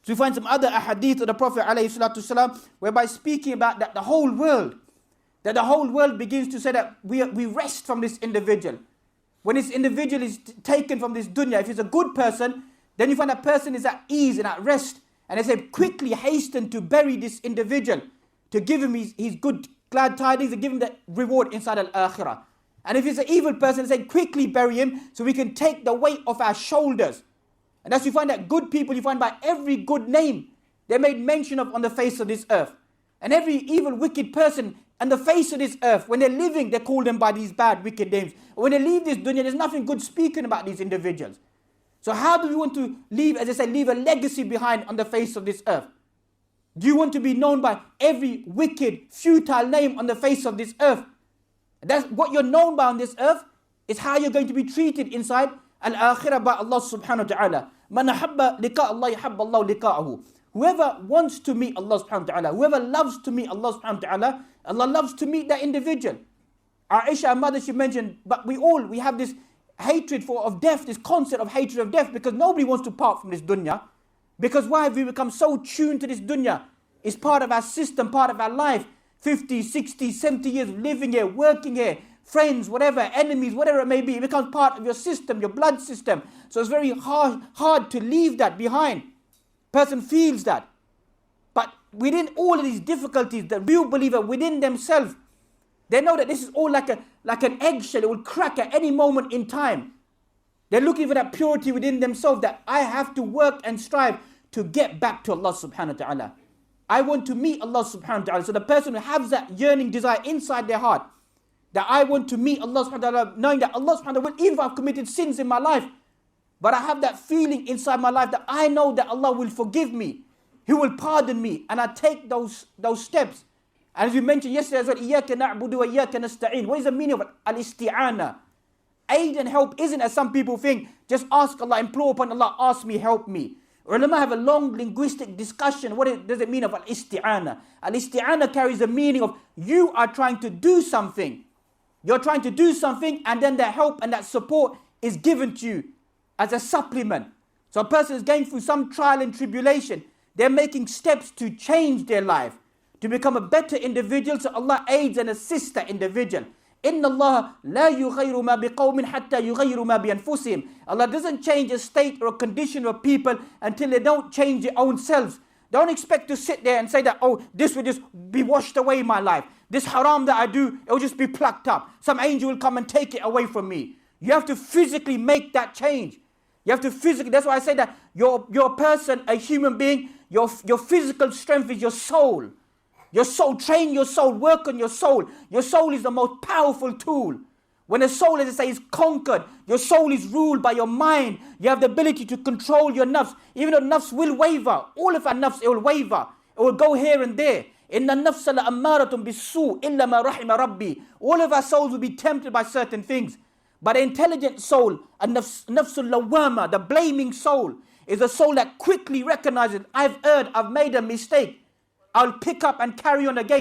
So we find some other ahadith of the Prophet ﷺ, whereby speaking about that the whole world begins to say that we rest from this individual. When this individual is taken from this dunya, if he's a good person, then you find that person is at ease and at rest. And they say, quickly hasten to bury this individual, to give him his good glad tidings and give him the reward inside al-akhirah. And if he's an evil person, they say, quickly bury him so we can take the weight off our shoulders. And as you find that good people, you find by every good name, they're made mention of on the face of this earth. And every evil, wicked person on the face of this earth, when they're living, they call them by these bad, wicked names. When they leave this dunya, there's nothing good speaking about these individuals. So how do we want to leave, as I say, leave a legacy behind on the face of this earth? Do you want to be known by every wicked, futile name on the face of this earth? That's what you're known by on this earth, is how you're going to be treated inside al-akhirah by Allah subhanahu wa ta'ala. Man ahabba liqa Allah yahabba Allah liqa'ahu. Whoever wants to meet Allah subhanahu wa ta'ala, whoever loves to meet Allah subhanahu wa ta'ala, Allah loves to meet that individual. Aisha, our mother, she mentioned, but we have this hatred of death, this concept of hatred of death, because nobody wants to part from this dunya. Because why have we become so tuned to this dunya? It's part of our system, part of our life. 50, 60, 70 years living here, working here, friends, whatever, enemies, whatever it may be. It becomes part of your system, your blood system. So it's very hard to leave that behind. Person feels that. But within all of these difficulties, the real believer within themselves, they know that this is all like an eggshell. It will crack at any moment in time. They're looking for that purity within themselves, that I have to work and strive to get back to Allah subhanahu wa ta'ala. I want to meet Allah subhanahu wa ta'ala. So the person who has that yearning desire inside their heart, that I want to meet Allah subhanahu wa ta'ala, knowing that Allah subhanahu wa ta'ala, even if I've committed sins in my life, but I have that feeling inside my life that I know that Allah will forgive me. He will pardon me. And I take those steps. And as we mentioned yesterday as well, إِيَّاكَ نَعْبُدُ وَإِيَّاكَ نَسْتَعِينُ. What is the meaning of al-isti'ana? Aid and help isn't, as some people think, just ask Allah, implore upon Allah, ask me, help me. Ulama have a long linguistic discussion. What does it mean of al-isti'ana? Al-isti'ana carries the meaning of you are trying to do something. You're trying to do something, and then that help and that support is given to you as a supplement. So a person is going through some trial and tribulation. They're making steps to change their life, to become a better individual. So Allah aids and assists that individual. إِنَّ اللَّهَ لَا يُغَيْرُ مَا بِقَوْمٍ حَتَّى يُغَيْرُ مَا بِأَنفُسِهِمْ. Allah doesn't change a state or a condition of people until they don't change their own selves. Don't expect to sit there and say that, oh, this will just be washed away in my life. This haram that I do, it will just be plucked up. Some angel will come and take it away from me. You have to physically make that change. You have to physically, that's why I say that you're a person, a human being, your physical strength is your soul. Your soul, train your soul, work on your soul. Your soul is the most powerful tool. When a soul, as I say, is conquered, your soul is ruled by your mind. You have the ability to control your nafs. Even though nafs will waver, all of our nafs, it will waver. It will go here and there. Inna nafsa la ammaratun bisu illa ma rahima rabbi. All of our souls will be tempted by certain things. But the intelligent soul, nafsul lawama, the blaming soul, is a soul that quickly recognizes, I've erred, I've made a mistake. I'll pick up and carry on again.